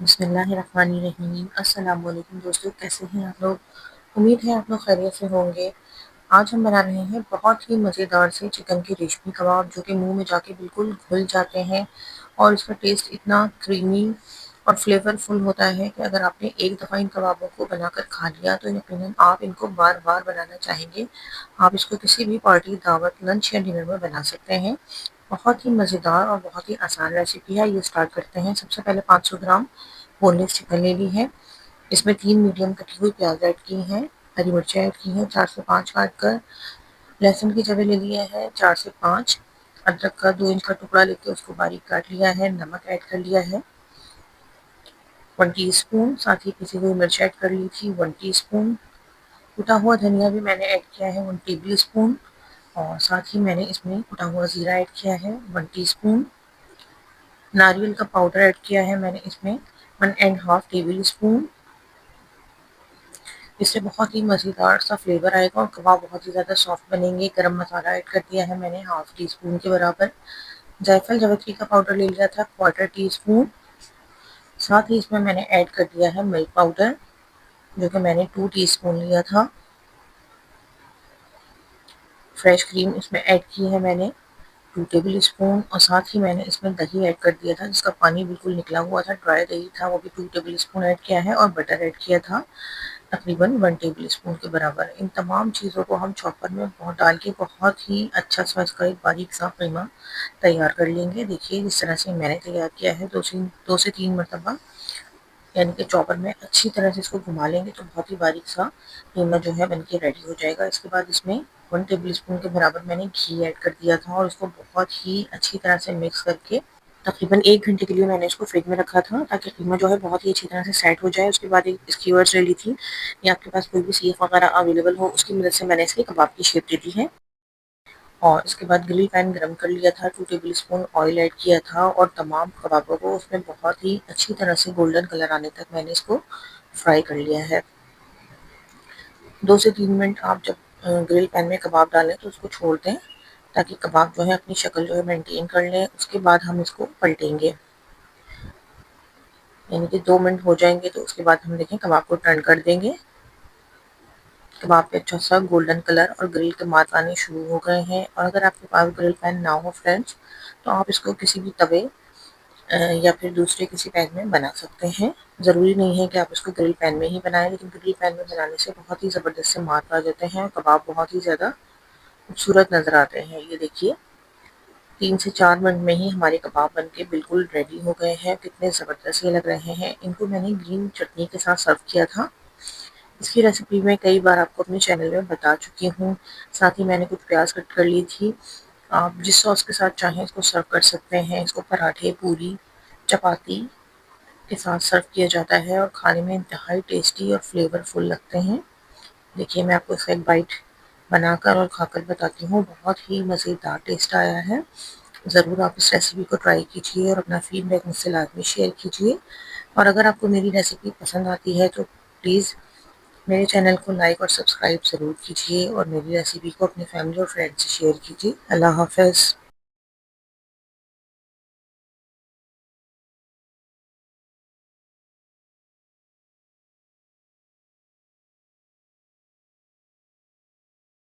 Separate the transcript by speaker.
Speaker 1: बिस्मिल्लाहिर्रहमानिर्रहीम। अस्सलाम वालेकुम दोस्तों, कैसे हैं आप लोग? उम्मीद है आप लोग खैरियत से होंगे। आज हम बना रहे हैं बहुत ही मज़ेदार से चिकन के रेशमी कबाब, जो कि मुंह में जाके बिल्कुल घुल जाते हैं और इसका टेस्ट इतना क्रीमी और फ्लेवरफुल होता है कि अगर आपने एक दफ़ा इन कबाबों को बनाकर खा लिया तो यकीनन आप इनको बार बार बनाना चाहेंगे। आप इसको किसी भी पार्टी, दावत, लंच या डिनर में बना सकते हैं। बहुत ही मज़ेदार और बहुत ही आसान रेसिपी है। ये स्टार्ट करते हैं। सबसे पहले 500 ग्राम बोनलेस चिकन ले ली है। इसमें 3 मीडियम कटी हुई प्याज ऐड की हैं, हरी मिर्ची ऐड की हैं 4 से 5 काट कर, लहसुन की जवे ले लिए हैं 4 से 5, अदरक का 2 इंच का टुकड़ा लेके उसको बारीक काट लिया है, नमक ऐड कर लिया है 1 टीस्पून, साथ ही पिसी हुई मिर्च ऐड कर ली थी 1 टीस्पून, कुटा हुआ धनिया भी मैंने ऐड किया है 1 टेबल स्पून, और साथ ही मैंने इसमें कुटा हुआ ज़ीरा ऐड किया है 1 टीस्पून। नारियल का पाउडर ऐड किया है मैंने इसमें 1 एंड हाफ टेबल स्पून। इससे बहुत ही मज़ेदार सा फ्लेवर आएगा और कबाब बहुत ही ज़्यादा सॉफ्ट बनेंगे। गरम मसाला ऐड कर दिया है मैंने हाफ टी स्पून के बराबर। जायफल जावित्री का पाउडर ले लिया था 1/4 टीस्पून। साथ ही इसमें मैंने ऐड कर दिया है मिल्क पाउडर, जो कि मैंने 2 टीस्पून लिया था। फ्रेश क्रीम इसमें ऐड की है मैंने 2 टेबल स्पून, और साथ ही मैंने इसमें दही ऐड कर दिया था जिसका पानी बिल्कुल निकला हुआ था, ड्राई दही था, वो भी 2 टेबल स्पून ऐड किया है, और बटर ऐड किया था तकरीबन 1 टेबल स्पून के बराबर। इन तमाम चीज़ों को हम चॉपर में बहुत डाल के बहुत ही अच्छा सा इसका एक बारीक सा कीमा तैयार कर लेंगे। देखिए जिस तरह से मैंने तैयार किया है, 2 से 3 मरतबा यानी कि चॉपर में अच्छी तरह से इसको घुमा लेंगे तो बहुत ही बारीक सा कीमा जो है बनके रेडी हो जाएगा। इसके बाद इसमें 1 टेबल स्पून के बराबर मैंने घी ऐड कर दिया था और इसको बहुत ही अच्छी तरह से मिक्स करके तकरीबन 1 घंटे के लिए मैंने इसको फ्रिज में रखा था, ताकि कीमा जो है बहुत ही अच्छी तरह से सेट हो जाए। उसके बाद एक स्क्यूअर्स ले ली थी, या आपके पास कोई भी सीख वगैरह अवेलेबल हो उसकी मदद से मैंने इसके कबाब की शेप दे दी है। और इसके बाद ग्रिल पैन गरम कर लिया था, 2 टेबल स्पून ऑयल ऐड किया था और तमाम कबाबों को उसमें बहुत ही अच्छी तरह से गोल्डन कलर आने तक मैंने इसको फ्राई कर लिया है। 2 से 3 मिनट आप जब ग्रिल पैन में कबाब डालें तो उसको छोड़ दें, ताकि कबाब जो है अपनी शक्ल जो है मेंटेन कर लें। उसके बाद हम इसको पलटेंगे, यानी कि 2 मिनट हो जाएंगे तो उसके बाद हम देखें कबाब को टर्न कर देंगे। कबाब पे अच्छा सा गोल्डन कलर और ग्रिल के मार्क आने शुरू हो गए हैं। और अगर आपके पास ग्रिल पैन ना हो फ्रेंड्स, तो आप इसको किसी भी तवे या फिर दूसरे किसी पैन में बना सकते हैं। ज़रूरी नहीं है कि आप इसको ग्रिल पैन में ही बनाएं, लेकिन ग्रिल पैन में बनाने से बहुत ही ज़बरदस्त से मार्क आ जाते हैं, कबाब बहुत ही ज़्यादा खूबसूरत नज़र आते हैं। ये देखिए 3 से 4 मिनट में ही हमारे कबाब बनके बिल्कुल रेडी हो गए हैं। कितने ज़बरदस्त ये लग रहे हैं। इनको मैंने ग्रीन चटनी के साथ सर्व किया था। इसकी रेसिपी मैं कई बार आपको अपने चैनल में बता चुकी हूँ। साथ ही मैंने कुछ प्याज कट कर ली थी। आप जिस सॉस के साथ चाहें इसको सर्व कर सकते हैं। इसको पराठे, पूरी, चपाती के साथ सर्व किया जाता है और खाने में इंतहाई टेस्टी और फ्लेवरफुल लगते हैं। देखिए मैं आपको इसका एक बाइट बनाकर और खाकर बताती हूँ। बहुत ही मज़ेदार टेस्ट आया है। ज़रूर आप इस रेसिपी को ट्राई कीजिए और अपना फीडबैक मुझसे लाजमी शेयर कीजिए। और अगर आपको मेरी रेसिपी पसंद आती है तो प्लीज़ मेरे चैनल को लाइक और सब्सक्राइब ज़रूर कीजिए और मेरी रेसिपी को अपने फैमिली और फ्रेंड्स से शेयर कीजिए। अल्लाह हाफ़िज़।